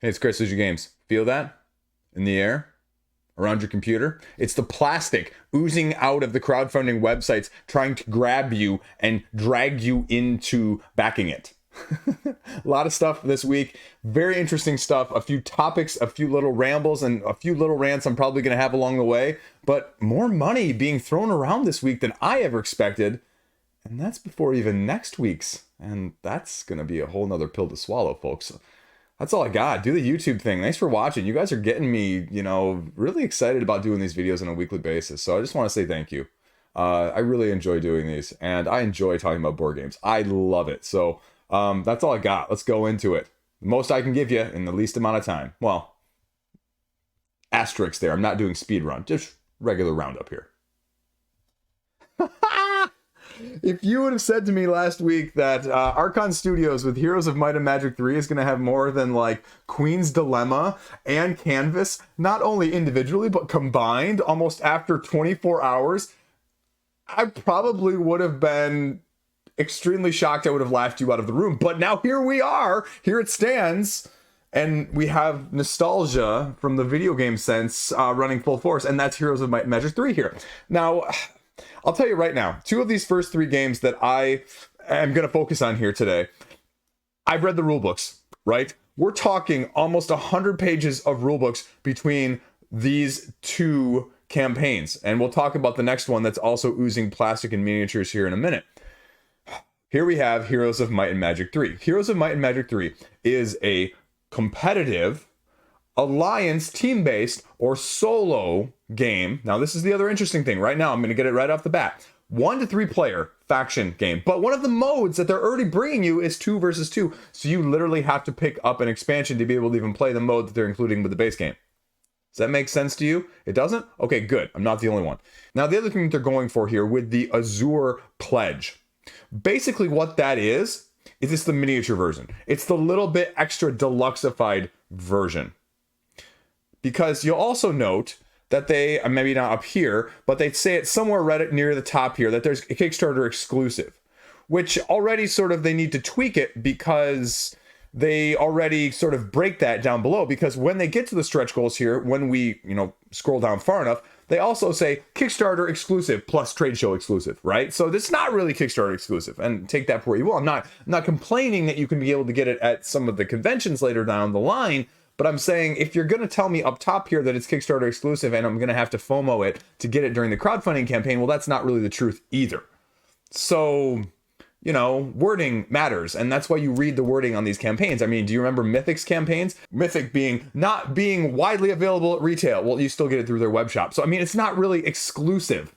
Hey, it's Chris, Liege Games. Feel that? In the air? Around your computer? It's the plastic oozing out of the crowdfunding websites trying to grab you and drag you into backing it. A lot of stuff this week. Very interesting stuff. A few topics, a few little rambles, and a few little rants I'm probably going to have along the way. But more money being thrown around this week than I ever expected. And that's before even next week's. And that's going to be a whole nother pill to swallow, folks. That's all I got. Do the YouTube thing. Thanks for watching. You guys are getting me, really excited about doing these videos on a weekly basis. So I just want to say thank you. I really enjoy doing these, and I enjoy talking about board games. I love it. So that's all I got. Let's go into it. The most I can give you in the least amount of time. Well, asterisk there. I'm not doing speed run. Just regular roundup here. If you would have said to me last week that Archon Studios with Heroes of Might and Magic 3 is going to have more than like Queen's Dilemma and Canvas, not only individually, but combined almost after 24 hours, I probably would have been extremely shocked. I would have laughed you out of the room. But now here we are. Here it stands. And we have nostalgia from the video game sense running full force. And that's Heroes of Might and Magic 3 here. Now, I'll tell you right now, two of these first three games that I am going to focus on here today, I've read the rule books, right? We're talking almost 100 pages of rule books between these two campaigns. And we'll talk about the next one that's also oozing plastic and miniatures here in a minute. Here we have Heroes of Might and Magic 3. Heroes of Might and Magic 3 is a competitive, alliance, team-based, or solo game. Now, this is the other interesting thing. Right now, I'm going to get it right off the bat. 1 to 3 player faction game. But one of the modes that they're already bringing you is 2 versus 2. So you literally have to pick up an expansion to be able to even play the mode that they're including with the base game. Does that make sense to you? It doesn't? Okay, good. I'm not the only one. Now, the other thing that they're going for here with the Azure Pledge. Basically, what that is it's the miniature version. It's the little bit extra deluxeified version. Because you'll also note that they, maybe not up here, but they say it somewhere right near the top here, that there's a Kickstarter exclusive, which already sort of they need to tweak it because they already sort of break that down below. Because when they get to the stretch goals here, when we, scroll down far enough, they also say Kickstarter exclusive plus trade show exclusive, right? So this is not really Kickstarter exclusive, and take that for what you will. I'm not complaining that you can be able to get it at some of the conventions later down the line. But I'm saying, if you're going to tell me up top here that it's Kickstarter exclusive and I'm going to have to FOMO it to get it during the crowdfunding campaign, well, that's not really the truth either. So, wording matters. And that's why you read the wording on these campaigns. I mean, do you remember Mythic's campaigns? Mythic not being widely available at retail. Well, you still get it through their web shop. So, I mean, it's not really exclusive.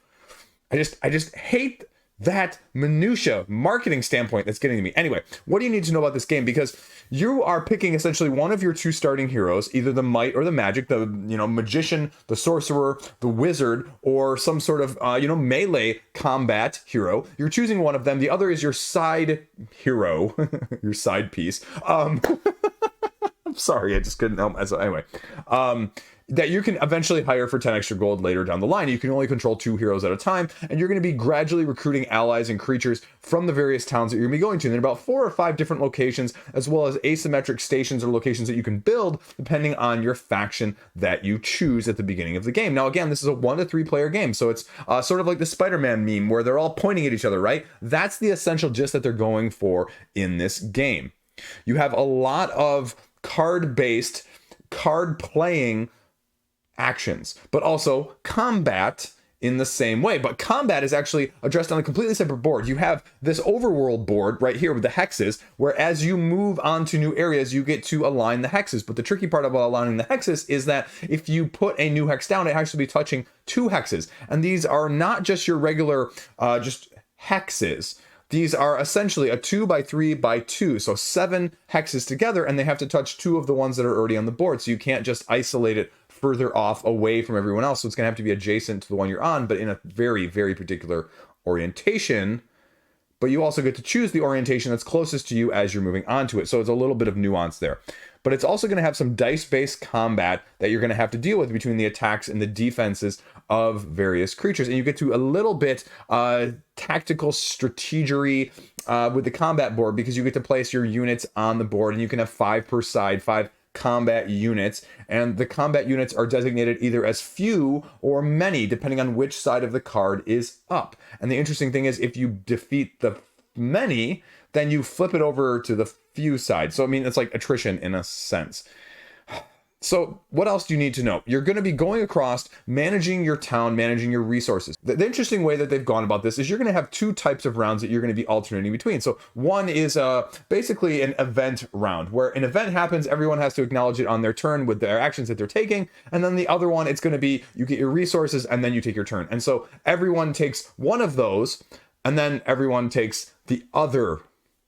I just hate that minutia marketing standpoint that's getting to me. Anyway, what do you need to know about this game? Because you are picking essentially one of your two starting heroes, either the might or the magic, the magician, the sorcerer, the wizard, or some sort of melee combat hero. You're choosing one of them. The other is your side hero, your side piece. I'm sorry, I just couldn't help myself. Anyway, that you can eventually hire for 10 extra gold later down the line. You can only control 2 heroes at a time, and you're going to be gradually recruiting allies and creatures from the various towns that you're going to be going to. And there are about 4 or 5 different locations, as well as asymmetric stations or locations that you can build depending on your faction that you choose at the beginning of the game. Now, again, this is a 1 to 3 player game, so it's sort of like the Spider-Man meme where they're all pointing at each other, right? That's the essential gist that they're going for in this game. You have a lot of card-based, card-playing actions, but also combat in the same way. But combat is actually addressed on a completely separate board. You have this overworld board right here with the hexes, where as you move on to new areas, you get to align the hexes. But the tricky part about aligning the hexes is that if you put a new hex down, it has to be touching 2 hexes. And these are not just your regular just hexes. These are essentially a 2 by 3 by 2, so 7 hexes together, and they have to touch 2 of the ones that are already on the board. So you can't just isolate it further off away from everyone else. So it's going to have to be adjacent to the one you're on, but in a very, very particular orientation. But you also get to choose the orientation that's closest to you as you're moving onto it. So it's a little bit of nuance there. But it's also going to have some dice-based combat that you're going to have to deal with between the attacks and the defenses of various creatures. And you get to a little bit tactical strategery with the combat board, because you get to place your units on the board, and you can have 5 per side, 5 combat units, and the combat units are designated either as few or many, depending on which side of the card is up. And the interesting thing is, if you defeat the many, then you flip it over to the few side. So I mean, it's like attrition in a sense. So what else do you need to know? You're going to be going across, managing your town, managing your resources. The interesting way that they've gone about this is you're going to have two types of rounds that you're going to be alternating between. So one is basically an event round, where an event happens, everyone has to acknowledge it on their turn with their actions that they're taking. And then the other one, it's going to be you get your resources and then you take your turn. And so everyone takes one of those, and then everyone takes the other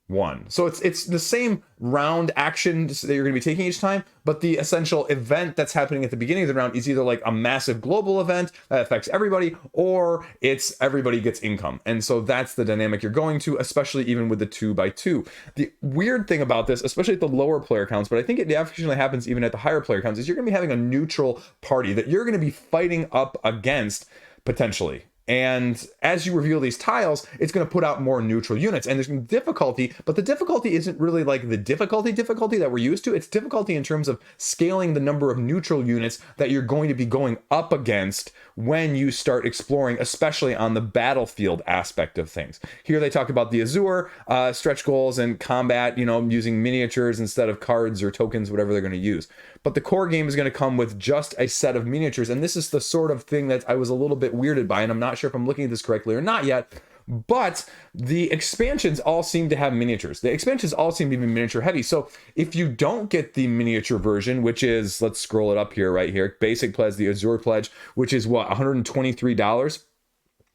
one. So it's the same round actions that you're going to be taking each time, but the essential event that's happening at the beginning of the round is either like a massive global event that affects everybody, or it's everybody gets income. And so that's the dynamic you're going to, especially even with the 2x2. The weird thing about this, especially at the lower player counts, but I think it actually happens even at the higher player counts, is you're going to be having a neutral party that you're going to be fighting up against potentially. And as you reveal these tiles, it's going to put out more neutral units, and there's difficulty, but the difficulty isn't really like the difficulty that we're used to. It's difficulty in terms of scaling the number of neutral units that you're going to be going up against when you start exploring, especially on the battlefield aspect of things. Here they talk about the Azure stretch goals and combat, using miniatures instead of cards or tokens, whatever they're going to use. But the core game is going to come with just a set of miniatures, and this is the sort of thing that I was a little bit weirded by, and I'm not sure if I'm looking at this correctly or not yet, but the expansions all seem to have miniatures. The expansions all seem to be miniature heavy. So if you don't get the miniature version, which is, let's scroll it up here, right here, basic pledge, the Azure pledge, which is what, $123?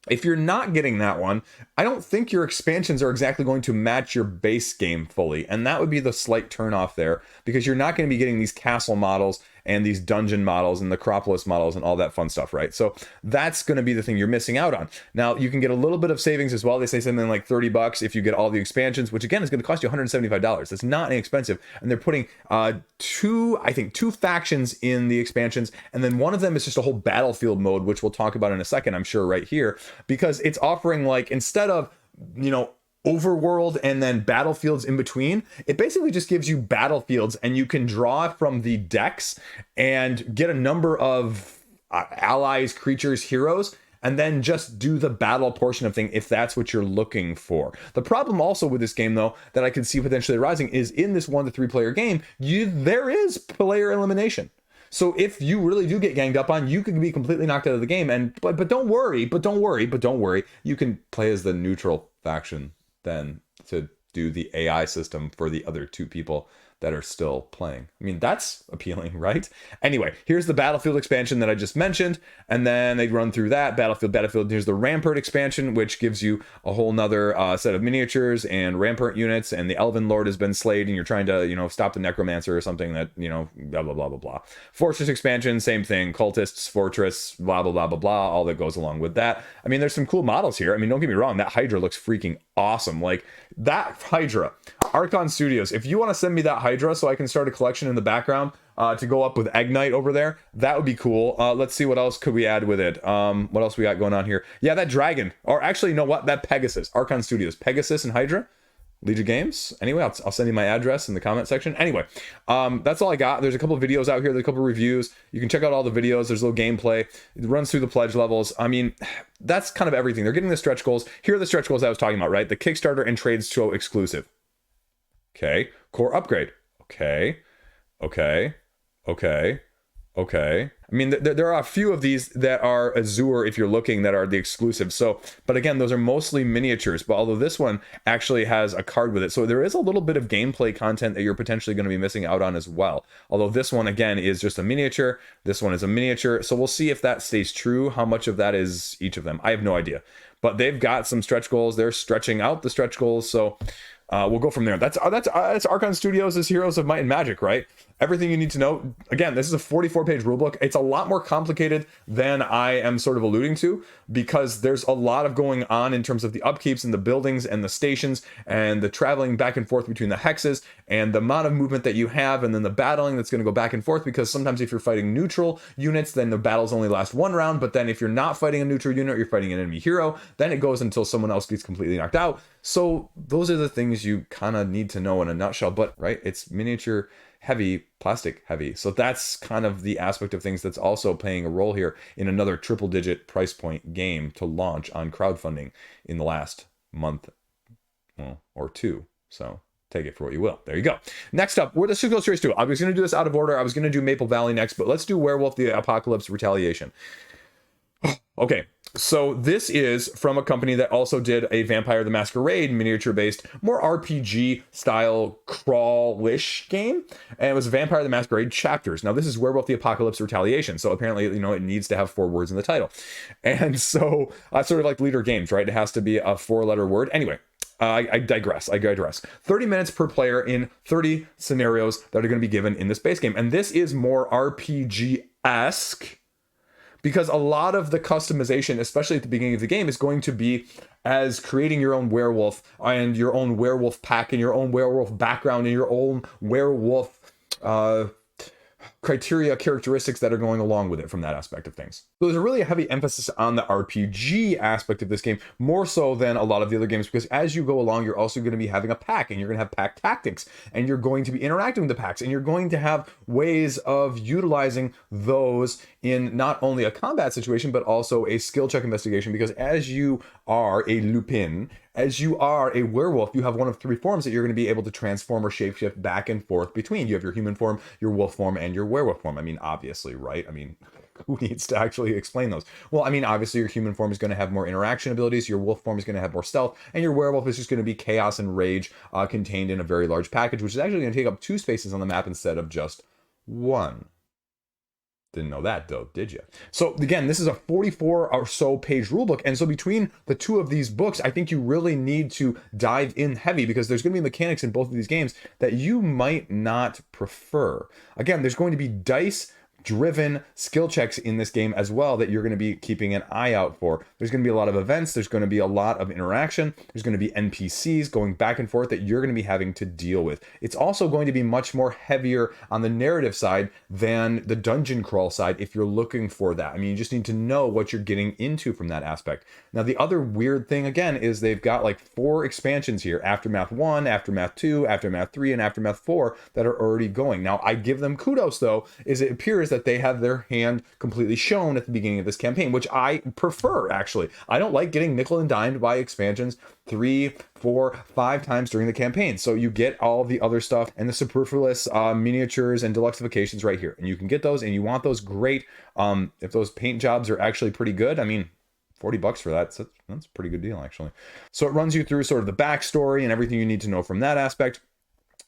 If you're not getting that one, I don't think your expansions are exactly going to match your base game fully. And that would be the slight turnoff there, because you're not going to be getting these castle models and these dungeon models and the Acropolis models and all that fun stuff, right? So that's going to be the thing you're missing out on. Now, you can get a little bit of savings as well. They say something like $30 if you get all the expansions, which again is going to cost you $175. That's not inexpensive. And they're putting two factions in the expansions, and then one of them is just a whole battlefield mode, which we'll talk about in a second, I'm sure, right here, because it's offering, like, instead of, overworld and then battlefields in between, it basically just gives you battlefields, and you can draw from the decks and get a number of allies, creatures, heroes, and then just do the battle portion of thing if that's what you're looking for. The problem also with this game, though, that I can see potentially arising is in this 1 to 3 player game, there is player elimination. So if you really do get ganged up on, you could be completely knocked out of the game. But don't worry, you can play as the neutral faction then to do the AI system for the other two people that are still playing. I mean, that's appealing, right? Anyway, here's the Battlefield expansion that I just mentioned, and then they run through that. Battlefield. Here's the Rampart expansion, which gives you a whole nother set of miniatures and Rampart units, and the Elven Lord has been slayed, and you're trying to, stop the Necromancer or something that, blah, blah, blah, blah, blah. Fortress expansion, same thing. Cultists, Fortress, blah, blah, blah, blah, blah, all that goes along with that. I mean, there's some cool models here. I mean, don't get me wrong, that Hydra looks freaking awesome. Like, that Hydra, Archon Studios, if you want to send me that Hydra so I can start a collection in the background to go up with Egnite over there, that would be cool. Let's see, what else could we add with it? What else we got going on here? Yeah, that dragon, or actually, you know what? That Pegasus, Archon Studios, Pegasus and Hydra, Liege Games. Anyway, I'll send you my address in the comment section. Anyway, that's all I got. There's a couple of videos out here. There's a couple of reviews. You can check out all the videos. There's a little gameplay. It runs through the pledge levels. I mean, that's kind of everything. They're getting the stretch goals. Here are the stretch goals I was talking about, right? The Kickstarter and Trades Show exclusive. Okay. Core upgrade. Okay. I mean, there are a few of these that are Azure, if you're looking, that are the exclusive. So, but again, those are mostly miniatures. But although this one actually has a card with it, so there is a little bit of gameplay content that you're potentially going to be missing out on as well. Although this one, again, is just a miniature. This one is a miniature. So we'll see if that stays true. How much of that is each of them? I have no idea. But they've got some stretch goals. They're stretching out the stretch goals. So we'll go from there. That's Archon Studios' Heroes of Might and Magic, right? Everything you need to know. Again, this is a 44-page rulebook. It's a lot more complicated than I am sort of alluding to, because there's a lot of going on in terms of the upkeeps and the buildings and the stations and the traveling back and forth between the hexes and the amount of movement that you have, and then the battling that's going to go back and forth, because sometimes if you're fighting neutral units, then the battles only last one round. But then if you're not fighting a neutral unit, you're fighting an enemy hero, then it goes until someone else gets completely knocked out. So those are the things you kind of need to know in a nutshell. But right, it's miniature heavy, plastic heavy. So that's kind of the aspect of things that's also playing a role here in another triple digit price point game to launch on crowdfunding in the last month, well, or two. So take it for what you will. There you go. Next up, let's just go straight to it. I was going to do this out of order. I was going to do Maple Valley next, but let's do Werewolf the Apocalypse Retaliation. Okay, so this is from a company that also did a Vampire the Masquerade miniature-based, more RPG-style crawl-ish game, and it was Vampire the Masquerade Chapters. Now, this is Werewolf the Apocalypse Retaliation, so apparently, you know, it needs to have 4 words in the title. And so, sort of like Leader Games, right? It has to be a 4-letter word. Anyway, I digress. 30 minutes per player in 30 scenarios that are going to be given in this base game. And this is more RPG-esque, because a lot of the customization, especially at the beginning of the game, is going to be as creating your own werewolf and your own werewolf pack and your own werewolf background and your own werewolf criteria, characteristics that are going along with it from that aspect of things. So there's a really heavy emphasis on the RPG aspect of this game, more so than a lot of the other games, because as you go along, you're also going to be having a pack, and you're going to have pack tactics, and you're going to be interacting with the packs, and you're going to have ways of utilizing those in not only a combat situation, but also a skill check investigation, because as you are a Lupin, as you are a werewolf, you have one of 3 forms that you're going to be able to transform or shapeshift back and forth between. You have your human form, your wolf form, and your werewolf form. I mean, obviously, right? I mean, who needs to actually explain those? Well, I mean, obviously, your human form is going to have more interaction abilities, your wolf form is going to have more stealth, and your werewolf is just going to be chaos and rage contained in a very large package, which is actually going to take up 2 spaces on the map instead of just 1. Didn't know that though, did you? So again, this is a 44 or so page rulebook, and so between the 2 of these books, I think you really need to dive in heavy, because there's going to be mechanics in both of these games that you might not prefer. Again, there's going to be dice driven skill checks in this game as well that you're going to be keeping an eye out for. There's going to be a lot of events, there's going to be a lot of interaction, there's going to be NPCs going back and forth that you're going to be having to deal with. It's also going to be much more heavier on the narrative side than the dungeon crawl side if you're looking for that. I mean, you just need to know what you're getting into from that aspect. Now, the other weird thing again is they've got like 4 expansions here: Aftermath 1, Aftermath 2, Aftermath 3, and Aftermath 4 that are already going. Now, I give them kudos though, is it appears that they have their hand completely shown at the beginning of this campaign, which I prefer, actually. I don't like getting nickel and dimed by expansions 3, 4, 5 times during the campaign. So you get all the other stuff and the superfluous miniatures and deluxifications right here. And you can get those, and you want those, great. If those paint jobs are actually pretty good, I mean, $40 for that, so that's a pretty good deal, actually. So it runs you through sort of the backstory and everything you need to know from that aspect.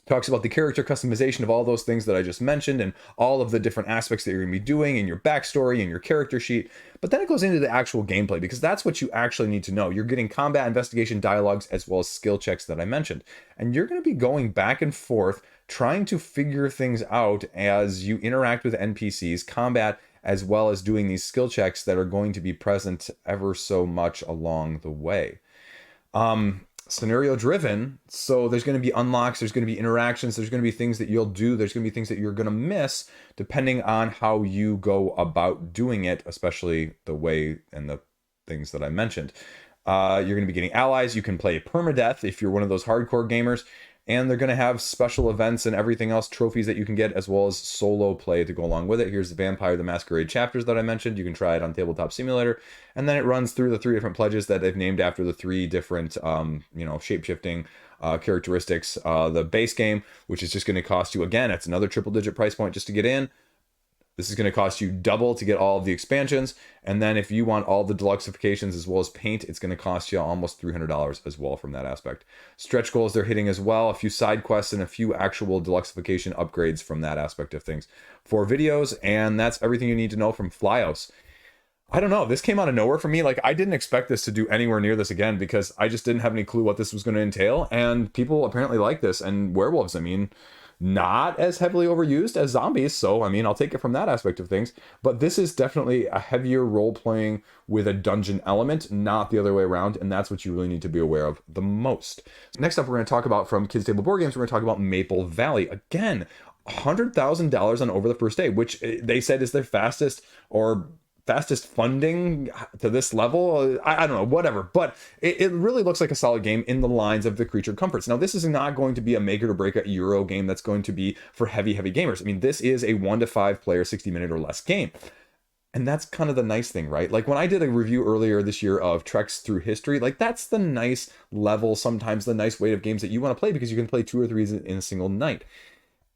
Talks about the character customization of all those things that I just mentioned and all of the different aspects that you're going to be doing in your backstory and your character sheet. But then it goes into the actual gameplay, because that's what you actually need to know. You're getting combat, investigation, dialogues, as well as skill checks that I mentioned. And you're going to be going back and forth trying to figure things out as you interact with NPCs, combat, as well as doing these skill checks that are going to be present ever so much along the way. Scenario driven, so there's going to be unlocks, there's going to be interactions, there's going to be things that you'll do, there's going to be things that you're going to miss depending on how you go about doing it, especially the way and the things that I mentioned. You're going to be getting allies. You can play permadeath if you're one of those hardcore gamers, and they're going to have special events and everything else, trophies that you can get, as well as solo play to go along with it. Here's the Vampire the Masquerade chapters that I mentioned. You can try it on Tabletop Simulator, and then it runs through the 3 different pledges that they've named after the 3 different shape-shifting characteristics. The base game, which is just going to cost you, again, it's another triple-digit price point just to get in. This is going to cost you double to get all of the expansions. And then if you want all the deluxifications as well as paint, it's going to cost you almost $300 as well from that aspect. Stretch goals they're hitting as well, a few side quests and a few actual deluxification upgrades from that aspect of things. 4 videos, and that's everything you need to know from Flyos. I don't know, this came out of nowhere for me. Like, I didn't expect this to do anywhere near this again, because I just didn't have any clue what this was going to entail. And people apparently like this. And werewolves, I mean, not as heavily overused as zombies, so I mean, I'll take it from that aspect of things. But this is definitely a heavier role playing with a dungeon element, not the other way around, and that's what you really need to be aware of the most. Next up, we're going to talk about, from Kids Table Board Games, we're going to talk about Maple Valley. Again, $100,000 on Over the First Day, which they said is their fastest or fastest funding to this level. I don't know, whatever. But it really looks like a solid game in the lines of the Creature Comforts. Now, this is not going to be a make it or break a Euro game that's going to be for heavy gamers. I mean, this is a 1 to 5 player, 60-minute or less game. And that's kind of the nice thing, right? Like when I did a review earlier this year of Treks Through History, like that's the nice level, sometimes the nice weight of games that you want to play because you can play 2 or 3 in a single night.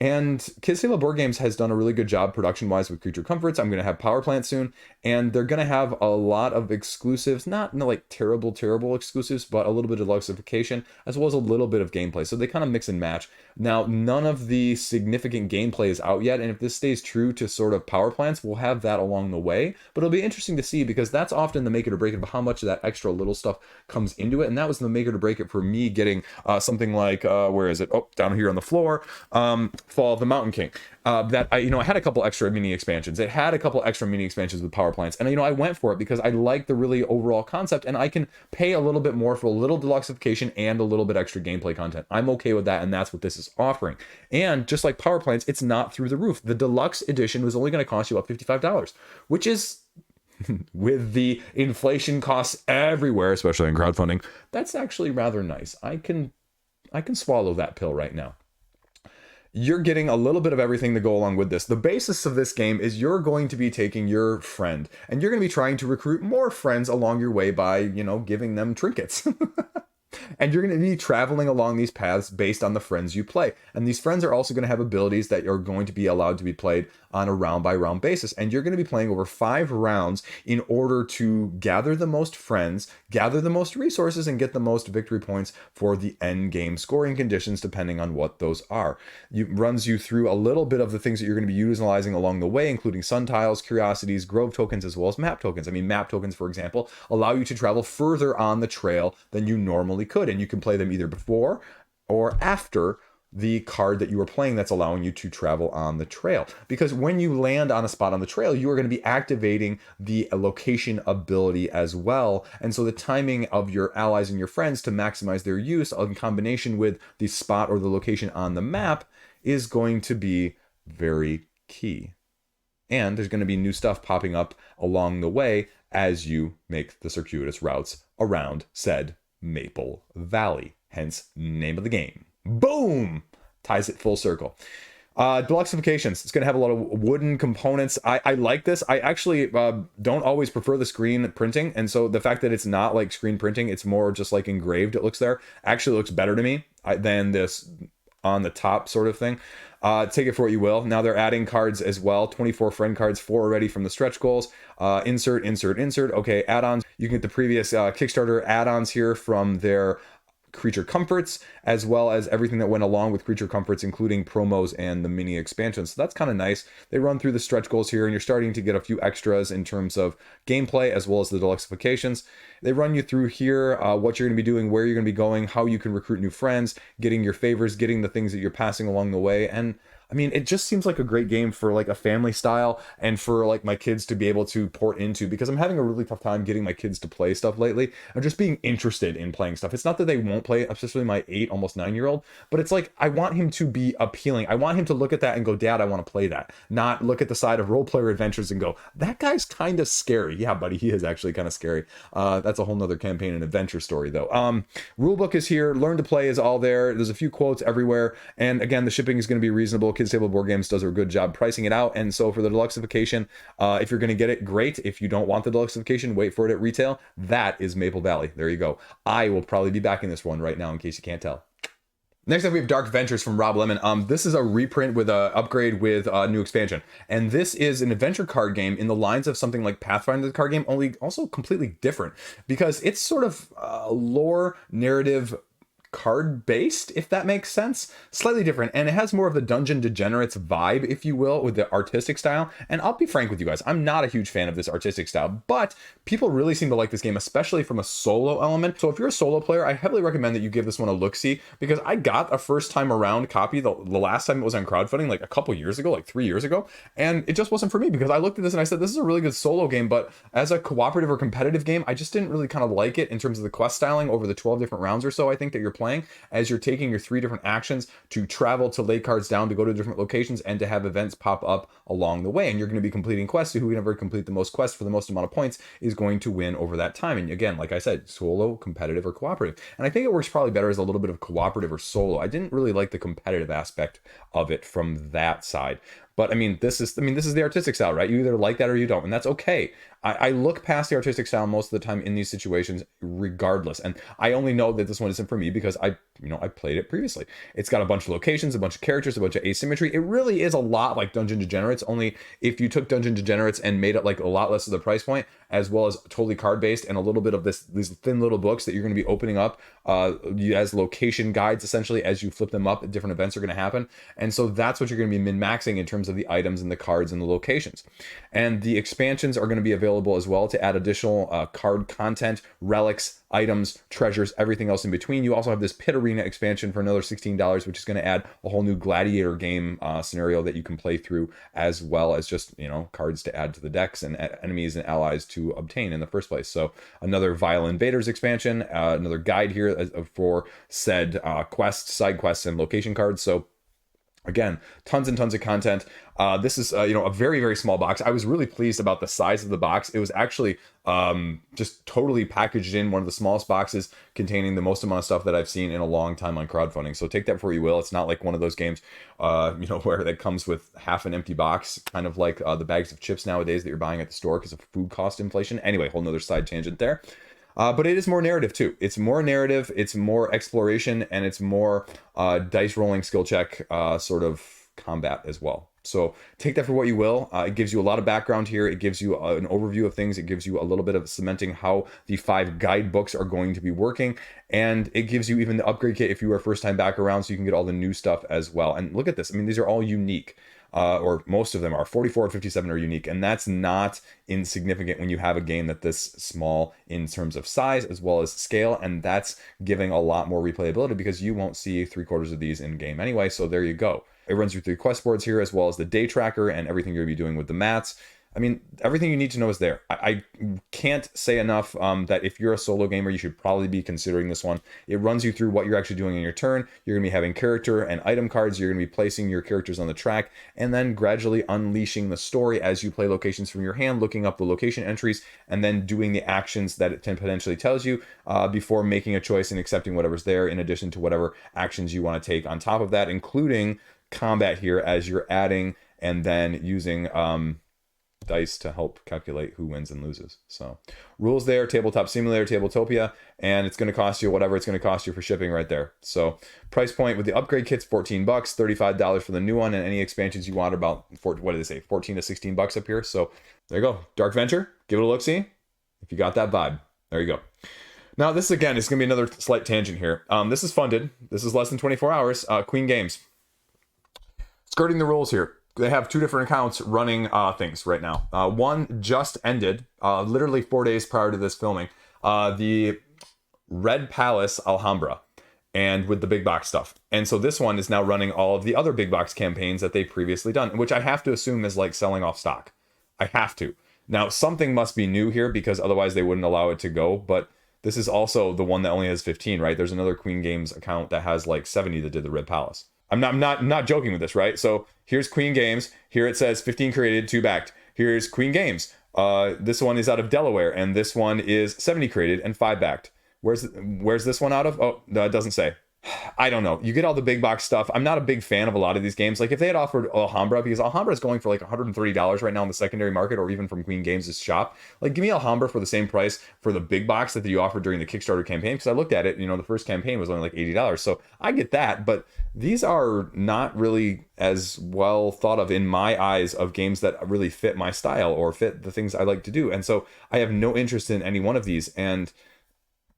And Kids Table Board Games has done a really good job production-wise with Creature Comforts. I'm going to have Power Plant soon, and they're going to have a lot of exclusives, not like terrible exclusives, but a little bit of deluxeification, as well as a little bit of gameplay. So they kind of mix and match. Now, none of the significant gameplay is out yet, and if this stays true to sort of Power Plants, we'll have that along the way. But it'll be interesting to see, because that's often the make it or break it of how much of that extra little stuff comes into it, and that was the make it or break it for me getting something like, where is it? Oh, down here on the floor. Fall of the Mountain King. That I had a couple extra mini expansions. It had a couple extra mini expansions with power plants, and I went for it because I like the really overall concept, and I can pay a little bit more for a little deluxeification and a little bit extra gameplay content. I'm okay with that, and that's what this is offering. And just like power plants, it's not through the roof. The deluxe edition was only going to cost you about $55, which is with the inflation costs everywhere, especially in crowdfunding. That's actually rather nice. I can swallow that pill right now. You're getting a little bit of everything to go along with this. The basis of this game is you're going to be taking your friend, and you're going to be trying to recruit more friends along your way by, giving them trinkets. And you're going to be traveling along these paths based on the friends you play. And these friends are also going to have abilities that are going to be allowed to be played on a round-by-round basis. And you're going to be playing over 5 rounds in order to gather the most friends, gather the most resources, and get the most victory points for the end game scoring conditions, depending on what those are. It runs you through a little bit of the things that you're going to be utilizing along the way, including sun tiles, curiosities, grove tokens, as well as map tokens. I mean, map tokens, for example, allow you to travel further on the trail than you normally could, and you can play them either before or after the card that you are playing that's allowing you to travel on the trail. Because when you land on a spot on the trail, you are going to be activating the location ability as well. And so the timing of your allies and your friends to maximize their use in combination with the spot or the location on the map is going to be very key. And there's going to be new stuff popping up along the way as you make the circuitous routes around said Maple Valley, hence name of the game. Boom! Ties it full circle. Deluxeifications. It's going to have a lot of wooden components. I like this. I actually don't always prefer the screen printing, and so the fact that it's not like screen printing, it's more just like engraved, it looks there, actually looks better to me than this on the top sort of thing. Take it for what you will. Now they're adding cards as well. 24 friend cards, 4 already from the stretch goals. Insert. Okay, add-ons. You can get the previous Kickstarter add-ons here from their Creature Comforts, as well as everything that went along with Creature Comforts, including promos and the mini expansions. So that's kind of nice. They run through the stretch goals here, and you're starting to get a few extras in terms of gameplay, as well as the deluxeifications. They run you through here what you're going to be doing, where you're going to be going, how you can recruit new friends, getting your favors, getting the things that you're passing along the way. And I mean, it just seems like a great game for like a family style and for like my kids to be able to port into, because I'm having a really tough time getting my kids to play stuff lately. I'm just being interested in playing stuff. It's not that they won't play it, especially my 8, almost 9-year-old, but it's like, I want him to be appealing. I want him to look at that and go, Dad, I want to play that. Not look at the side of Role Player Adventures and go, that guy's kind of scary. Yeah, buddy, he is actually kind of scary. That's a whole nother campaign and adventure story though. Rulebook is here. Learn to Play is all there. There's a few quotes everywhere. And again, the shipping is going to be reasonable. Kids Table Board Games does a good job pricing it out. And so for the deluxeification, if you're going to get it, great. If you don't want the deluxeification, wait for it at retail. That is Maple Valley. There you go. I will probably be backing this one right now in case you can't tell. Next up, we have Dark Ventures from Rob Lemon. This is a reprint with a upgrade with a new expansion. And this is an adventure card game in the lines of something like Pathfinder, the card game, only also completely different because it's sort of lore narrative card based, if that makes sense. Slightly different, and it has more of the Dungeon Degenerates vibe, if you will, with the artistic style. And I'll be frank with you guys, I'm not a huge fan of this artistic style, but people really seem to like this game, especially from a solo element. So if you're a solo player, I heavily recommend that you give this one a look-see, because I got a first time around copy the last time it was on crowdfunding, like a couple years ago, like 3 years ago, and it just wasn't for me, because I looked at this and I said, this is a really good solo game, but as a cooperative or competitive game, I just didn't really kind of like it in terms of the quest styling over the 12 different rounds or so I think that you're playing playing, as you're taking your 3 different actions to travel, to lay cards down, to go to different locations, and to have events pop up along the way. And you're going to be completing quests. So who can ever complete the most quests for the most amount of points is going to win over that time. And again, like I said, solo, competitive, or cooperative. And I think it works probably better as a little bit of cooperative or solo. I didn't really like the competitive aspect of it from that side. But I mean, this is the artistic style, right? You either like that or you don't, and that's okay. I look past the artistic style most of the time in these situations, regardless. And I only know that this one isn't for me because I played it previously. It's got a bunch of locations, a bunch of characters, a bunch of asymmetry. It really is a lot like Dungeon Degenerates, only if you took Dungeon Degenerates and made it like a lot less of the price point, as well as totally card based and a little bit of these thin little books that you're going to be opening up as location guides, essentially, as you flip them up. Different events are going to happen. And so that's what you're going to be min-maxing in terms of the items and the cards and the locations. And the expansions are going to be available as well to add additional card content, relics, items, treasures, everything else in between. You also have this Pit Arena expansion for another $16, which is going to add a whole new gladiator game scenario that you can play through, as well as just, cards to add to the decks and enemies and allies to obtain in the first place. So another Vile Invaders expansion, another guide here for said quests, side quests, and location cards. So again, tons and tons of content. This is, a very, very small box. I was really pleased about the size of the box. It was actually just totally packaged in one of the smallest boxes containing the most amount of stuff that I've seen in a long time on crowdfunding. So take that for what you will. It's not like one of those games, where that comes with half an empty box, kind of like the bags of chips nowadays that you're buying at the store because of food cost inflation. Anyway, whole nother side tangent there. But it is more narrative too. It's more narrative, it's more exploration, and it's more dice rolling, skill check sort of combat as well. So take that for what you will. It gives you a lot of background here. It gives you an overview of things. It gives you a little bit of cementing how the 5 guidebooks are going to be working. And it gives you even the upgrade kit if you are first time back around, so you can get all the new stuff as well. And look at this. I mean, these are all unique. Or most of them are. 44 and 57 are unique, and that's not insignificant when you have a game that this small in terms of size as well as scale, and that's giving a lot more replayability because you won't see 3/4 of these in game anyway. So there you go. It runs you through quest boards here, as well as the day tracker and everything you're going to be doing with the mats. I mean, everything you need to know is there. I can't say enough that if you're a solo gamer, you should probably be considering this one. It runs you through what you're actually doing in your turn. You're going to be having character and item cards. You're going to be placing your characters on the track and then gradually unleashing the story as you play locations from your hand, looking up the location entries, and then doing the actions that it potentially tells you before making a choice and accepting whatever's there, in addition to whatever actions you want to take on top of that, including combat here as you're adding and then using dice to help calculate who wins and loses. So rules there, Tabletop Simulator, Tabletopia, and it's going to cost you whatever it's going to cost you for shipping right there. So price point with the upgrade kits, $14, $35 for the new one, and any expansions you want about, what did they say, 14 to 16 bucks up here. So there you go. Dark Venture, give it a look-see if you got that vibe. There you go. Now this again is going to be another slight tangent here. This is funded. This is less than 24 hours. Queen Games. Skirting the rules here. They have 2 different accounts running things right now. One just ended, literally 4 days prior to this filming. The Red Palace Alhambra, and with the big box stuff. And so this one is now running all of the other big box campaigns that they've previously done, which I have to assume is like selling off stock. I have to. Now, something must be new here because otherwise they wouldn't allow it to go. But this is also the one that only has 15, right? There's another Queen Games account that has like 70 that did the Red Palace. I'm not joking with this, right? So here's Queen Games. Here it says 15 created, 2 backed. Here's Queen Games. This one is out of Delaware, and this one is 70 created and 5 backed. Where's this one out of? Oh, no, it doesn't say. I don't know. You get all the big box stuff. I'm not a big fan of a lot of these games. Like if they had offered Alhambra, because Alhambra is going for like $130 right now in the secondary market, or even from Queen Games' shop. Like give me Alhambra for the same price for the big box that you offered during the Kickstarter campaign. Because I looked at it, the first campaign was only like $80. So I get that, but these are not really as well thought of in my eyes of games that really fit my style or fit the things I like to do. And so I have no interest in any one of these. And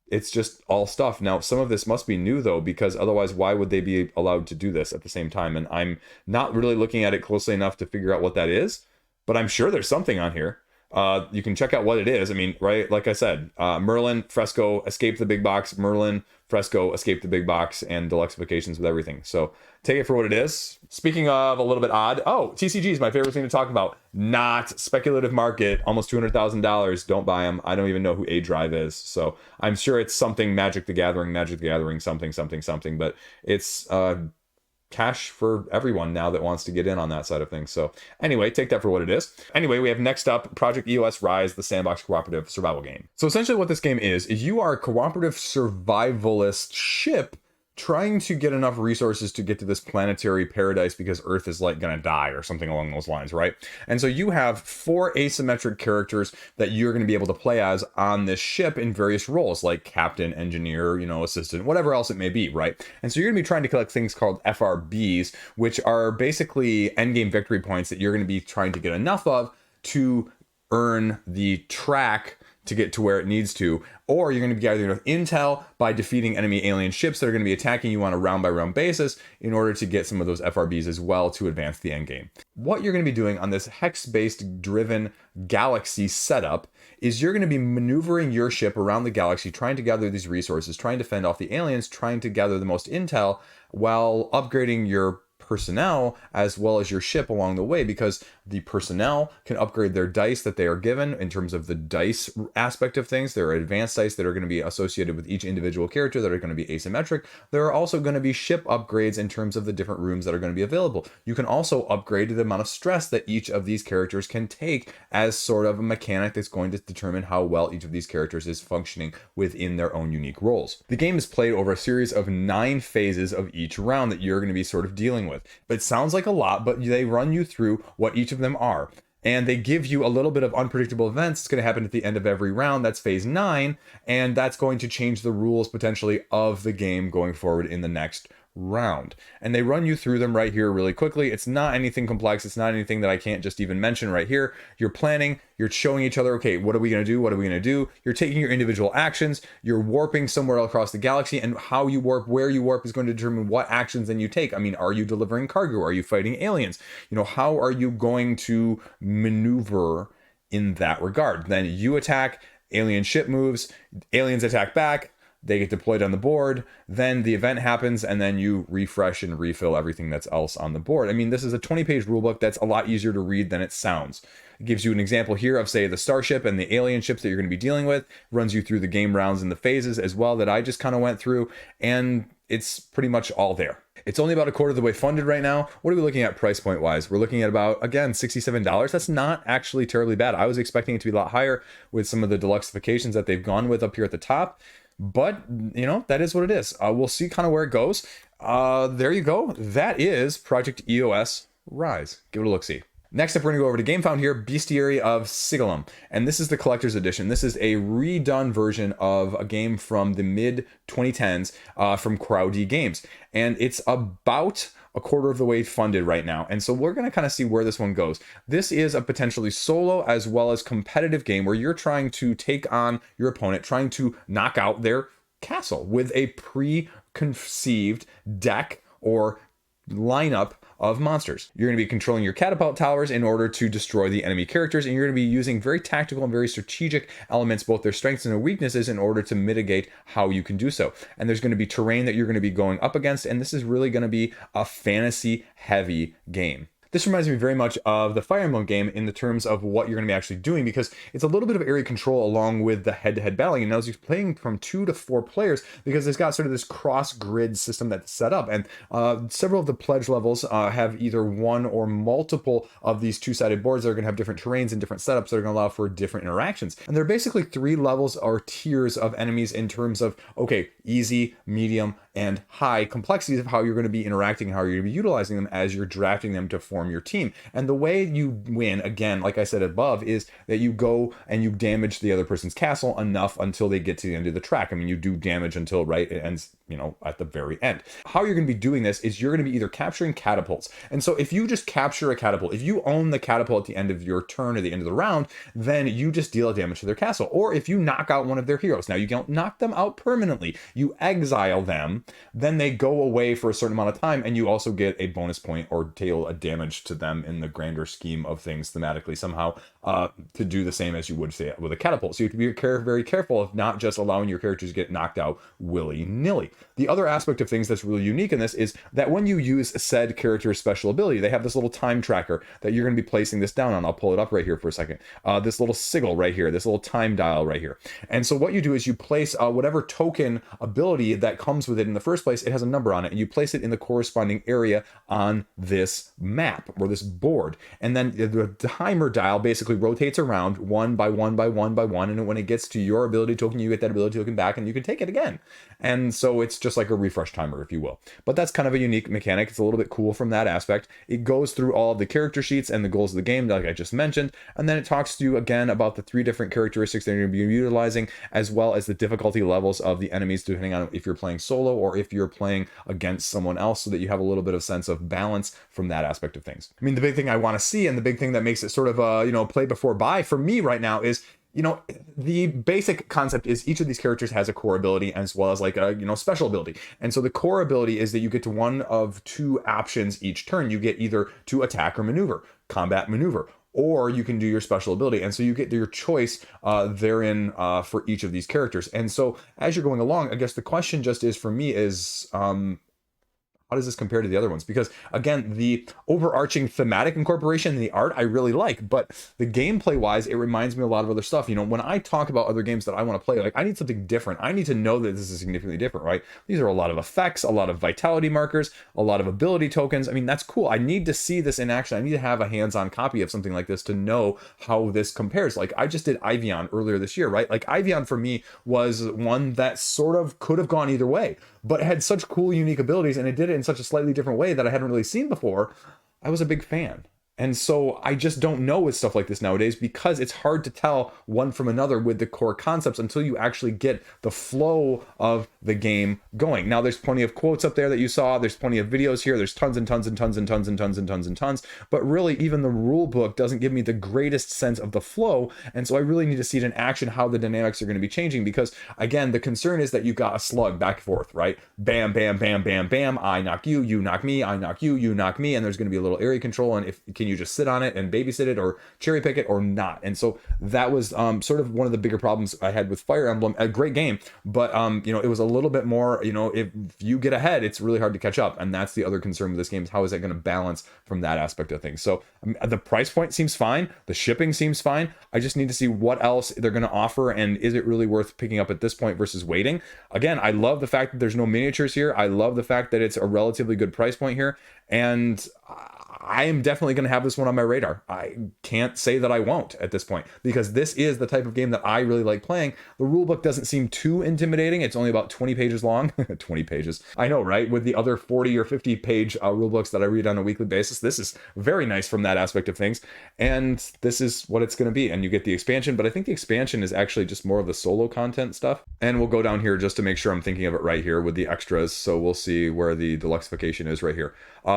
it's just all stuff. Now, some of this must be new, though, because otherwise, why would they be allowed to do this at the same time? And I'm not really looking at it closely enough to figure out what that is, but I'm sure there's something on here. You can check out what it is. I mean, right, like I said, Merlin, Fresco, Escape the Big Box, Merlin, Fresco, Escape the Big Box, and deluxifications with everything. So take it for what it is. Speaking of a little bit odd, TCG is my favorite thing to talk about. Not speculative market, almost $200,000. Don't buy them. I don't even know who A Drive is. So I'm sure it's something Magic the Gathering, something, but it's cash for everyone now that wants to get in on that side of things. So anyway, take that for what it is. Anyway, we have next up Project EOS Rise, the sandbox cooperative survival game. So essentially what this game is you are a cooperative survivalist ship trying to get enough resources to get to this planetary paradise because Earth is like gonna die or something along those lines, right? And so you have 4 asymmetric characters that you're gonna be able to play as on this ship in various roles, like captain, engineer, assistant, whatever else it may be, right? And so you're gonna be trying to collect things called FRBs, which are basically endgame victory points that you're gonna be trying to get enough of to earn the track to get to where it needs to, or you're going to be gathering enough intel by defeating enemy alien ships that are going to be attacking you on a round-by-round basis in order to get some of those FRBs as well to advance the endgame. What you're going to be doing on this hex-based driven galaxy setup is you're going to be maneuvering your ship around the galaxy, trying to gather these resources, trying to fend off the aliens, trying to gather the most intel while upgrading your personnel as well as your ship along the way, because the personnel can upgrade their dice that they are given in terms of the dice aspect of things. There are advanced dice that are going to be associated with each individual character that are going to be asymmetric. There are also going to be ship upgrades in terms of the different rooms that are going to be available. You can also upgrade the amount of stress that each of these characters can take as sort of a mechanic that's going to determine how well each of these characters is functioning within their own unique roles. The game is played over a series of 9 phases of each round that you're going to be sort of dealing with. It sounds like a lot, but they run you through what each of them are. And they give you a little bit of unpredictable events. It's going to happen at the end of every round. That's phase 9. And that's going to change the rules potentially of the game going forward in the next round. And they run you through them right here really quickly. It's not anything complex. It's not anything that I can't just even mention right here. You're planning, you're showing each other, okay, what are we going to do? What are we going to do? You're taking your individual actions, you're warping somewhere across the galaxy, and how you warp, where you warp is going to determine what actions then you take. I mean, are you delivering cargo? Are you fighting aliens? How are you going to maneuver in that regard? Then you attack, alien ship moves, aliens attack back, they get deployed on the board, then the event happens, and then you refresh and refill everything that's else on the board. I mean, this is a 20-page rulebook that's a lot easier to read than it sounds. It gives you an example here of, say, the starship and the alien ships that you're going to be dealing with, runs you through the game rounds and the phases as well that I just kind of went through, and it's pretty much all there. It's only about a quarter of the way funded right now. What are we looking at price point wise? We're looking at about, again, $67. That's not actually terribly bad. I was expecting it to be a lot higher with some of the deluxifications that they've gone with up here at the top. But, that is what it is. We'll see kind of where it goes. There you go. That is Project EOS Rise. Give it a look-see. Next up, we're going to go over to GameFound here, Bestiary of Sigillum. And this is the collector's edition. This is a redone version of a game from the mid-2010s from Crowdy Games. And it's about a quarter of the way funded right now. And so we're going to kind of see where this one goes. This is a potentially solo as well as competitive game where you're trying to take on your opponent, trying to knock out their castle with a preconceived deck or lineup of monsters. You're going to be controlling your catapult towers in order to destroy the enemy characters, and you're going to be using very tactical and very strategic elements, both their strengths and their weaknesses, in order to mitigate how you can do so. And there's going to be terrain that you're going to be going up against, and this is really going to be a fantasy heavy game. This reminds me very much of the Fire Emblem game in the terms of what you're going to be actually doing, because it's a little bit of area control along with the head-to-head battling. And now you're playing from 2 to 4 players because it's got sort of this cross-grid system that's set up. And several of the pledge levels have either one or multiple of these 2-sided boards that are going to have different terrains and different setups that are going to allow for different interactions. And there are basically 3 levels or tiers of enemies in terms of, okay, easy, medium, and high complexities of how you're going to be interacting, how you're going to be utilizing them as you're drafting them to form your team. And the way you win, again, like I said above, is that you go and you damage the other person's castle enough until they get to the end of the track. I mean, you do damage until, right, it ends at the very end. How you're going to be doing this is you're going to be either capturing catapults. And so if you just capture a catapult, if you own the catapult at the end of your turn or the end of the round, then you just deal damage to their castle. Or if you knock out one of their heroes, now you don't knock them out permanently, you exile them, then they go away for a certain amount of time, and you also get a bonus point or deal a damage to them in the grander scheme of things thematically somehow, to do the same as you would say with a catapult. So you have to be very careful of not just allowing your characters to get knocked out willy-nilly. The other aspect of things that's really unique in this is that when you use said character's special ability, they have this little time tracker that you're going to be placing this down on. I'll pull it up right here for a second. This little sigil right here, this little time dial right here. And so what you do is you place whatever token ability that comes with it in the first place, it has a number on it, and you place it in the corresponding area on this map or this board. And then the timer dial basically rotates around one by one by one by one, and when it gets to your ability token, you get that ability token back and you can take it again. And so it's just like a refresh timer, if you will. But that's kind of a unique mechanic. It's a little bit cool from that aspect. It goes through all of the character sheets and the goals of the game, like I just mentioned, and then it talks to you again about the 3 different characteristics that you're going to be utilizing, as well as the difficulty levels of the enemies, depending on if you're playing solo or if you're playing against someone else, so that you have a little bit of sense of balance from that aspect of things. I mean, the big thing I want to see, and the big thing that makes it sort of play before buy for me right now is, the basic concept is each of these characters has a core ability as well as like a, special ability. And so the core ability is that you get to one of 2 options each turn. You get either to attack or maneuver, combat maneuver, or you can do your special ability. And so you get your choice therein for each of these characters. And so as you're going along, I guess the question just is for me is, how does this compare to the other ones? Because again, the overarching thematic incorporation and the art I really like, but the gameplay wise, it reminds me a lot of other stuff. When I talk about other games that I want to play, like I need something different. I need to know that this is significantly different, right? These are a lot of effects, a lot of vitality markers, a lot of ability tokens. I mean, that's cool. I need to see this in action. I need to have a hands-on copy of something like this to know how this compares. Like I just did Ivion earlier this year, right? Like Ivion for me was one that sort of could have gone either way, but had such cool, unique abilities, and it did it in such a slightly different way that I hadn't really seen before. I was a big fan. And so I just don't know with stuff like this nowadays, because it's hard to tell one from another with the core concepts until you actually get the flow of the game going. Now, there's plenty of quotes up there that you saw. There's plenty of videos here. There's tons and tons and tons and tons and tons and tons and tons. But really, even the rule book doesn't give me the greatest sense of the flow. And so I really need to see it in action, how the dynamics are going to be changing. Because again, the concern is that you've got a slug back and forth, right? Bam, bam, bam, bam, bam. I knock you, you knock me, I knock you, you knock me. And there's going to be a little area control. And can you just sit on it and babysit it or cherry pick it or not? And so that was sort of one of the bigger problems I had with Fire Emblem. A great game, but it was a little bit more, if you get ahead, it's really hard to catch up. And that's the other concern with this game, is how is it going to balance from that aspect of things. So the price point seems fine. The shipping seems fine. I just need to see what else they're going to offer, and is it really worth picking up at this point versus waiting. Again, I love the fact that there's no miniatures here. I love the fact that it's a relatively good price point here, and I am definitely going to have this one on my radar. I can't say that I won't at this point, because this is the type of game that I really like playing. The rulebook doesn't seem too intimidating. It's only about 20 pages long. 20 pages. I know, right? With the other 40 or 50 page rulebooks that I read on a weekly basis, this is very nice from that aspect of things. And this is what it's going to be. And you get the expansion, but I think the expansion is actually just more of the solo content stuff. And we'll go down here just to make sure I'm thinking of it right here with the extras. So we'll see where the deluxeification is right here.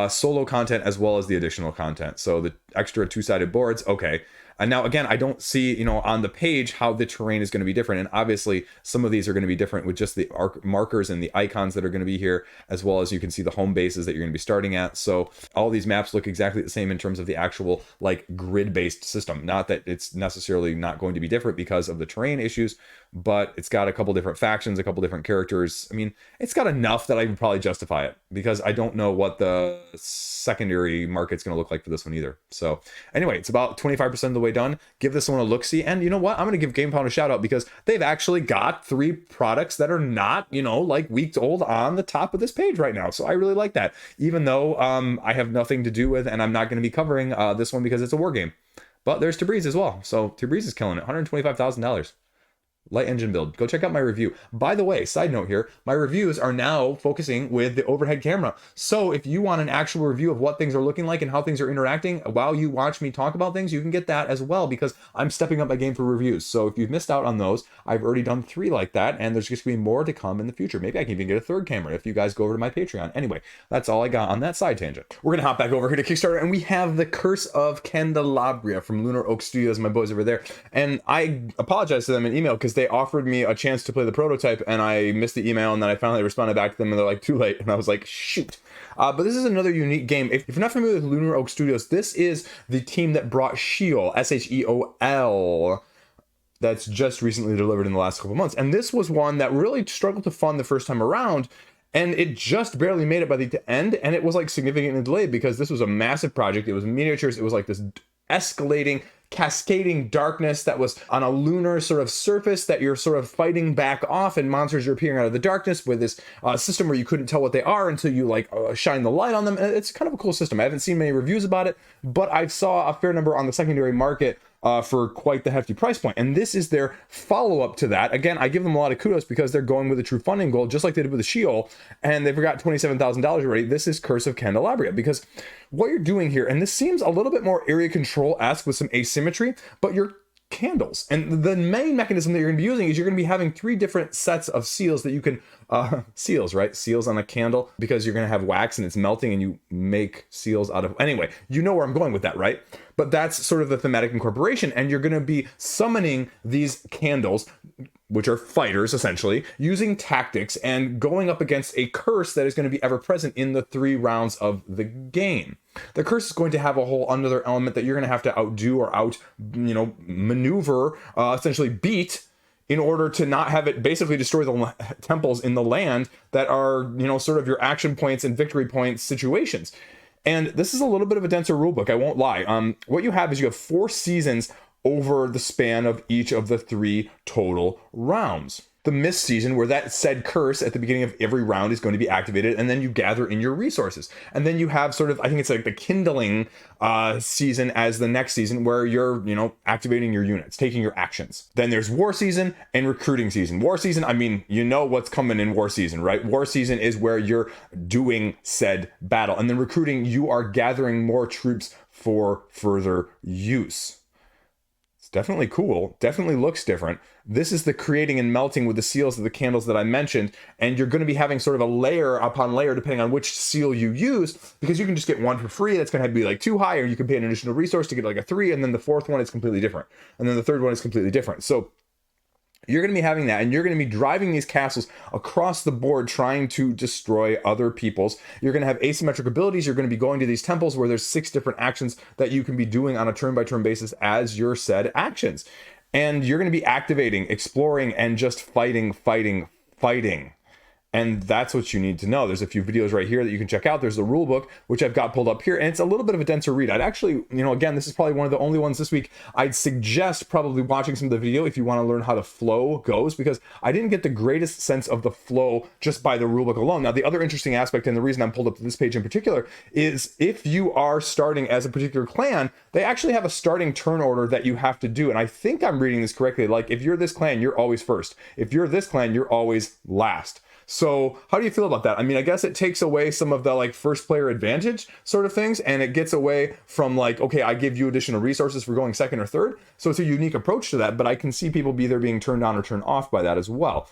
Solo content as well as the additional content. So the extra 2-sided boards, okay. And now again, I don't see, on the page how the terrain is going to be different. And obviously some of these are going to be different with just the markers and the icons that are going to be here, as well as you can see the home bases that you're going to be starting at. So all these maps look exactly the same in terms of the actual like grid-based system. Not that it's necessarily not going to be different because of the terrain issues, but it's got a couple different factions, a couple different characters. I mean, it's got enough that I would probably justify it, because I don't know what the secondary market's going to look like for this one either. So anyway, it's about 25% of the way done. Give this one a look-see. And you know what? I'm going to give GamePound a shout out, because they've actually got 3 products that are not, like weeks old on the top of this page right now. So I really like that, even though I have nothing to do with, and I'm not going to be covering this one because it's a war game. But there's Tabriz as well. So Tabriz is killing it. $125,000. Light engine build. Go check out my review. By the way, side note here, my reviews are now focusing with the overhead camera. So if you want an actual review of what things are looking like and how things are interacting while you watch me talk about things, you can get that as well, because I'm stepping up my game for reviews. So if you've missed out on those, I've already done 3 like that, and there's just gonna be more to come in the future. Maybe I can even get a 3rd camera if you guys go over to my Patreon. Anyway, that's all I got on that side tangent. We're gonna hop back over here to Kickstarter, and we have the Curse of Candelabria from Lunar Oak Studios, my boys over there. And I apologize to them in email because they offered me a chance to play the prototype, and I missed the email, and then I finally responded back to them, and they're like, too late. And I was like, shoot. But this is another unique game. If you're not familiar with Lunar Oak Studios, this is the team that brought Sheol, S-H-E-O-L, that's just recently delivered in the last couple months. And this was one that really struggled to fund the first time around, and it just barely made it by the end, and it was like significantly delayed because this was a massive project. It was miniatures. It was like this escalating, cascading darkness that was on a lunar sort of surface that you're sort of fighting back off, and monsters are appearing out of the darkness with this system where you couldn't tell what they are until you like shine the light on them. And it's kind of a cool system. I haven't seen many reviews about it, but I saw a fair number on the secondary market for quite the hefty price point. And this is their follow-up to that. Again, I give them a lot of kudos because they're going with a true funding goal, just like they did with the Sheol, and they've got $27,000 already. This is Curse of Candelabria, because what you're doing here, and this seems a little bit more area control-esque with some asymmetry, but you're candles. And the main mechanism that you're going to be using is you're going to be having 3 different sets of seals that you can, seals, right? Seals on a candle, because you're going to have wax and it's melting and you make seals out of, anyway, you know where I'm going with that, right? But that's sort of the thematic incorporation. And you're going to be summoning these candles, which are fighters essentially, using tactics and going up against a curse that is going to be ever present in the 3 rounds of the game. The curse is going to have a whole another element that you're going to have to outdo or maneuver, essentially beat, in order to not have it basically destroy the temples in the land that are, sort of your action points and victory points situations. And this is a little bit of a denser rulebook, I won't lie. What you have is you have 4 seasons over the span of each of the 3 total rounds. The mist season, where that said curse at the beginning of every round is going to be activated, and then you gather in your resources. And then you have sort of, I think it's like the kindling season as the next season, where you're, activating your units, taking your actions. Then there's war season and recruiting season. War season, I mean, you know what's coming in war season, right? War season is where you're doing said battle. And then recruiting, you are gathering more troops for further use. Definitely cool, definitely looks different. This is the creating and melting with the seals of the candles that I mentioned, and you're going to be having sort of a layer upon layer depending on which seal you use, because you can just get one for free, that's going to be like too high, or you can pay an additional resource to get like a 3, and then the 4th one is completely different, and then the 3rd one is completely different. So you're going to be having that, and you're going to be driving these castles across the board trying to destroy other people's. You're going to have asymmetric abilities. You're going to be going to these temples where there's 6 different actions that you can be doing on a turn-by-turn basis as your said actions. And you're going to be activating, exploring, and just fighting. And that's what you need to know. There's a few videos right here that you can check out. There's the rule book, which I've got pulled up here, and it's a little bit of a denser read. I'd actually, again, this is probably one of the only ones this week. I'd suggest probably watching some of the video if you want to learn how the flow goes, because I didn't get the greatest sense of the flow just by the rule book alone. Now, the other interesting aspect, and the reason I'm pulled up to this page in particular, is if you are starting as a particular clan, they actually have a starting turn order that you have to do. And I think I'm reading this correctly. Like, if you're this clan, you're always first. If you're this clan, you're always last. So how do you feel about that? I mean, I guess it takes away some of the like first player advantage sort of things, and it gets away from like, okay, I give you additional resources for going 2nd or 3rd. So it's a unique approach to that, but I can see people either being turned on or turned off by that as well.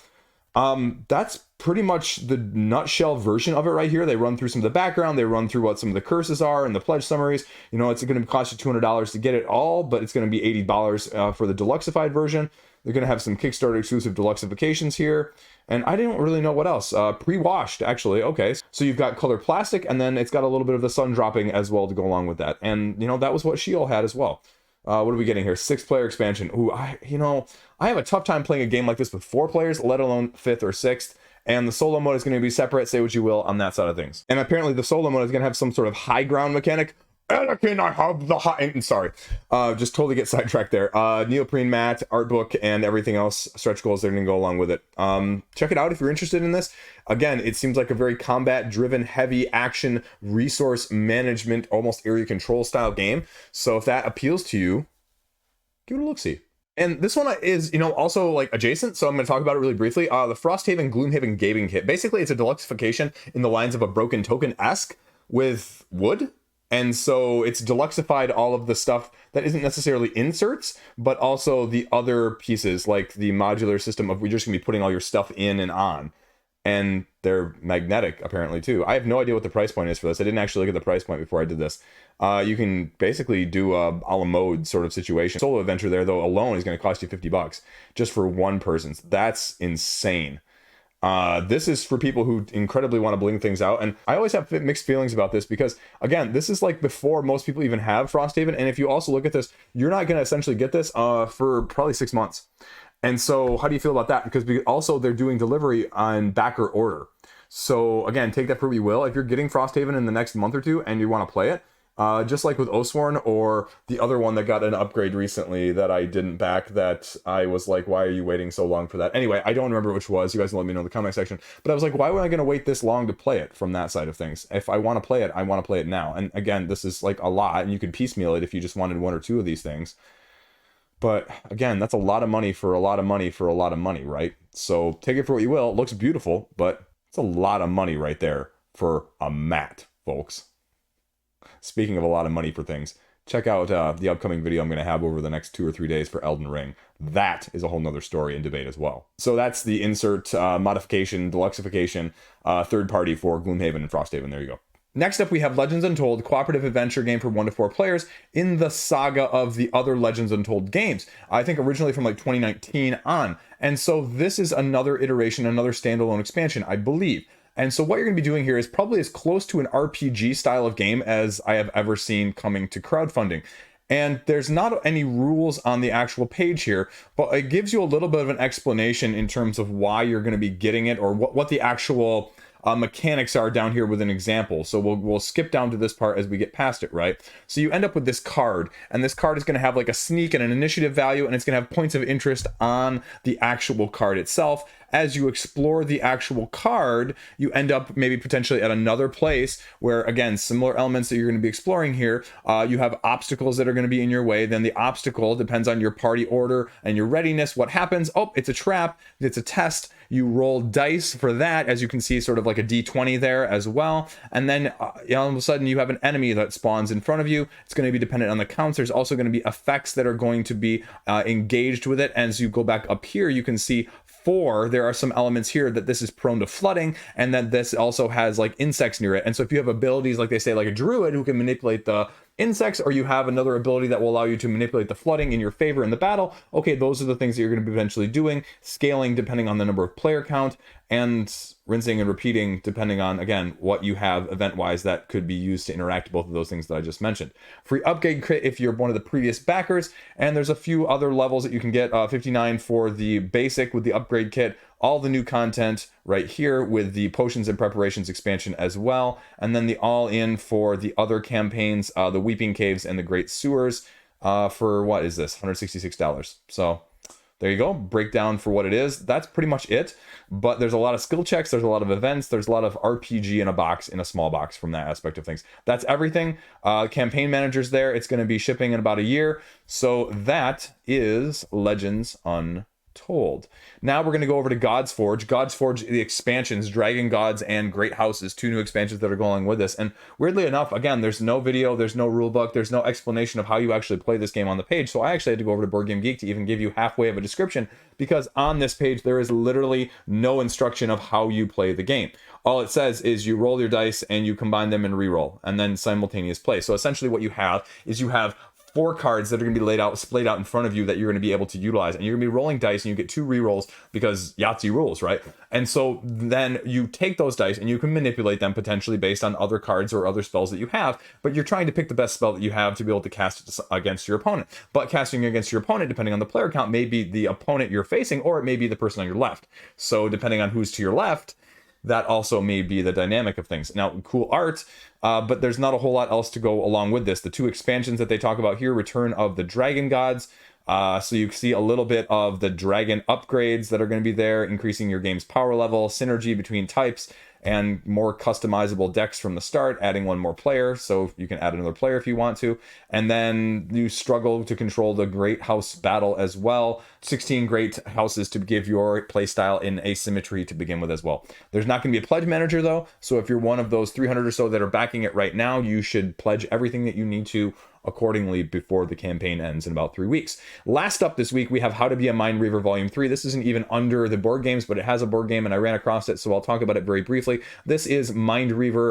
That's pretty much the nutshell version of it right here. They run through some of the background, they run through what some of the curses are and the pledge summaries. It's going to cost you $200 to get it all, but it's going to be $80 for the deluxeified version. They're going to have some Kickstarter exclusive deluxeifications here. And I didn't really know what else. Pre-washed, actually. Okay. So you've got colored plastic, and then it's got a little bit of the sun dropping as well to go along with that. And, that was what Sheol had as well. What are we getting here? 6-player expansion. Ooh, I have a tough time playing a game like this with 4 players, let alone 5th or 6th. And the solo mode is going to be separate, say what you will, on that side of things. And apparently the solo mode is going to have some sort of high ground mechanic. Anakin, I have the high... Sorry. Just totally get sidetracked there. Neoprene mat, art book, and everything else. Stretch goals that are going to go along with it. Check it out if you're interested in this. Again, it seems like a very combat-driven, heavy action, resource management, almost area control style game. So if that appeals to you, give it a look-see. And this one is, you know, also like adjacent, so I'm going to talk about it really briefly. The Frosthaven Gloomhaven Gaming Kit. Basically, it's a deluxification in the lines of a Broken Token-esque with wood. And so it's deluxified all of the stuff that isn't necessarily inserts, but also the other pieces, like the modular system of we're just going to be putting all your stuff in and on. And they're magnetic, apparently, too. I have no idea what the price point is for this. I didn't actually look at the price point before I did this. You can basically do a la mode sort of situation. Solo adventure there, though, alone is going to cost you $50 just for one person. That's insane. This is for people who incredibly want to bling things out. And I always have mixed feelings about this because, again, this is like before most people even have Frosthaven. And if you also look at this, you're not going to essentially get this for probably 6 months. And so how do you feel about that? Because also they're doing delivery on backer order. So again, take that for what you will. If you're getting Frosthaven in the next month or two and you want to play it, just like with Oathsworn or the other one that got an upgrade recently that I didn't back, that I was like, why are you waiting so long for that? Anyway, I don't remember which was. You guys can let me know in the comment section. But I was like, why am I going to wait this long to play it from that side of things? If I want to play it, I want to play it now. And again, this is like a lot, and you could piecemeal it if you just wanted one or two of these things. But again, that's a lot of money for a lot of money for a lot of money, right? So take it for what you will. It looks beautiful, but it's a lot of money right there for a mat, folks. Speaking of a lot of money for things, check out the upcoming video I'm going to have over the next 2 or 3 days for Elden Ring. That is a whole nother story and debate as well. So that's the insert modification, deluxification, third party for Gloomhaven and Frosthaven. There you go. Next up, we have Legends Untold, cooperative adventure game for 1 to 4 players in the saga of the other Legends Untold games. I think originally from like 2019 on. And so this is another iteration, another standalone expansion, I believe. And so what you're going to be doing here is probably as close to an RPG style of game as I have ever seen coming to crowdfunding. And there's not any rules on the actual page here, but it gives you a little bit of an explanation in terms of why you're going to be getting it, or what the actual mechanics are down here with an example. So we'll skip down to this part as we get past it, right? So you end up with this card, and this card is going to have like a sneak and an initiative value, and it's going to have points of interest on the actual card itself. As you explore the actual card, you end up maybe potentially at another place where, again, similar elements that you're going to be exploring here. You have obstacles that are going to be in your way. Then the obstacle depends on your party order and your readiness. What happens? Oh, it's a trap. It's a test. You roll dice for that, as you can see, sort of like a d20 there as well. And then all of a sudden you have an enemy that spawns in front of you. It's going to be dependent on the counts. There's also going to be effects that are going to be engaged with it. As you go back up here, you can see there are some elements here that this is prone to flooding, and that this also has like insects near it. And so if you have abilities, like they say, like a druid who can manipulate the insects, or you have another ability that will allow you to manipulate the flooding in your favor in the battle, okay, those are the things that you're going to be eventually doing, scaling depending on the number of player count, and rinsing and repeating depending on, again, what you have event-wise that could be used to interact both of those things that I just mentioned. Free upgrade crit if you're one of the previous backers, and there's a few other levels that you can get. 59 for the basic with the upgrade kit, all the new content right here with the potions and preparations expansion as well, and then the all-in for the other campaigns, the Weeping Caves and the Great Sewers, for what is this, $166. So there you go, breakdown for what it is. That's pretty much it, but there's a lot of skill checks, there's a lot of events, there's a lot of RPG in a box, in a small box from that aspect of things. That's everything. Campaign managers there, it's going to be shipping in about a year. So that is Legends Untold. Now we're going to go over to Godsforge. Godsforge, the expansions, Dragon Gods and Great Houses, 2 new expansions that are going with this. And weirdly enough, again, there's no video, there's no rule book, there's no explanation of how you actually play this game on the page. So I actually had to go over to Board Game Geek to even give you halfway of a description, because on this page there is literally no instruction of how you play the game. All it says is you roll your dice and you combine them and re-roll, and then simultaneous play. So essentially what you have is you have 4 cards that are going to be splayed out in front of you that you're going to be able to utilize, and you're going to be rolling dice, and you get 2 re-rolls because Yahtzee rules, right? And so then you take those dice and you can manipulate them potentially based on other cards or other spells that you have, but you're trying to pick the best spell that you have to be able to cast it against your opponent. But casting against your opponent, depending on the player count, may be the opponent you're facing, or it may be the person on your left. So depending on who's to your left, that also may be the dynamic of things. Now, cool art, but there's not a whole lot else to go along with this. The 2 expansions that they talk about here, Return of the Dragon Gods. So you see a little bit of the dragon upgrades that are going to be there, increasing your game's power level, synergy between types, and more customizable decks from the start, adding one more player, so you can add another player if you want to. And then you struggle to control the Great House Battle as well. 16 great houses to give your playstyle in asymmetry to begin with as well. There's not going to be a pledge manager though, so if you're one of those 300 or so that are backing it right now, you should pledge everything that you need to accordingly before the campaign ends in about 3 weeks. Last up this week, we have How to Be a Mind Reaver Volume 3. This isn't even under the board games, but it has a board game and I ran across it, so I'll talk about it very briefly. This is Mind Reaver,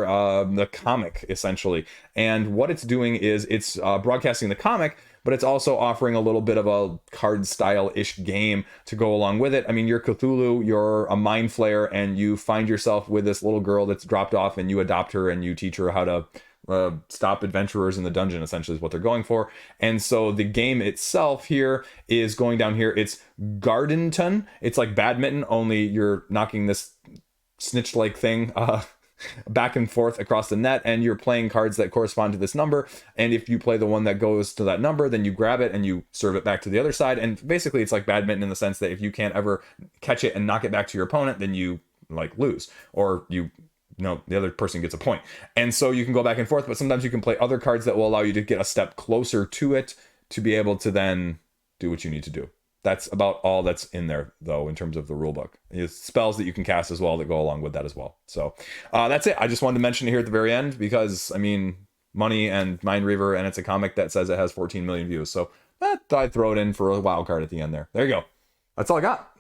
the comic, essentially. And what it's doing is it's broadcasting the comic, but it's also offering a little bit of a card style-ish game to go along with it. I mean, you're Cthulhu, you're a mind flayer, and you find yourself with this little girl that's dropped off, and you adopt her and you teach her how to stop adventurers in the dungeon, essentially is what they're going for. And so the game itself here is going down here. It's Gardenton. It's like badminton, only you're knocking this snitch-like thing back and forth across the net, and you're playing cards that correspond to this number. And if you play the one that goes to that number, then you grab it and you serve it back to the other side. And basically it's like badminton in the sense that if you can't ever catch it and knock it back to your opponent, then you like lose, or the other person gets a point. And so you can go back and forth, but sometimes you can play other cards that will allow you to get a step closer to it to be able to then do what you need to do. That's about all that's in there, though, in terms of the rule book. It's spells that you can cast as well that go along with that as well. So that's it. I just wanted to mention it here at the very end because, I mean, money and Mind Reaver, and it's a comic that says it has 14 million views. So I'd throw it in for a wild card at the end there. There you go. That's all I got.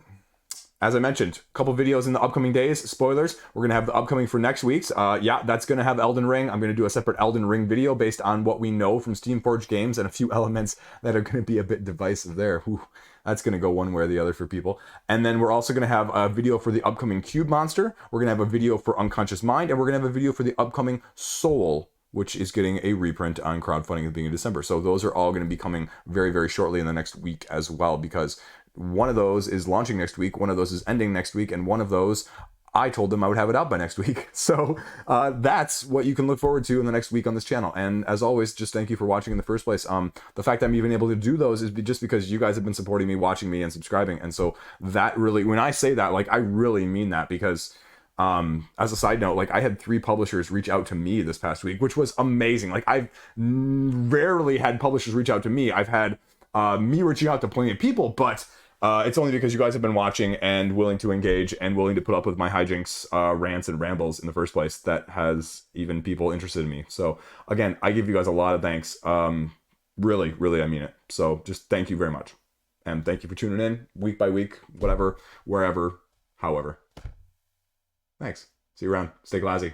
As I mentioned, a couple videos in the upcoming days. Spoilers, we're going to have the upcoming for next week's. That's going to have Elden Ring. I'm going to do a separate Elden Ring video based on what we know from Steamforged Games and a few elements that are going to be a bit divisive there. Whew, that's going to go one way or the other for people. And then we're also going to have a video for the upcoming Cube Monster. We're going to have a video for Unconscious Mind. And we're going to have a video for the upcoming Soul, which is getting a reprint on crowdfunding at the beginning of December. So those are all going to be coming very, very shortly in the next week as well, because one of those is launching next week, one of those is ending next week, and one of those, I told them I would have it out by next week. So that's what you can look forward to in the next week on this channel. And as always, just thank you for watching in the first place. The fact I'm even able to do those is just because you guys have been supporting me, watching me, and subscribing. And so that really, when I say that, like, I really mean that, because as a side note, like, I had 3 publishers reach out to me this past week, which was amazing. Like, I've rarely had publishers reach out to me. I've had me reaching out to plenty of people, but it's only because you guys have been watching and willing to engage and willing to put up with my hijinks, rants, and rambles in the first place that has even people interested in me. So again, I give you guys a lot of thanks. Really, really, I mean it. So just thank you very much. And thank you for tuning in week by week, whatever, wherever, however. Thanks. See you around. Stay classy.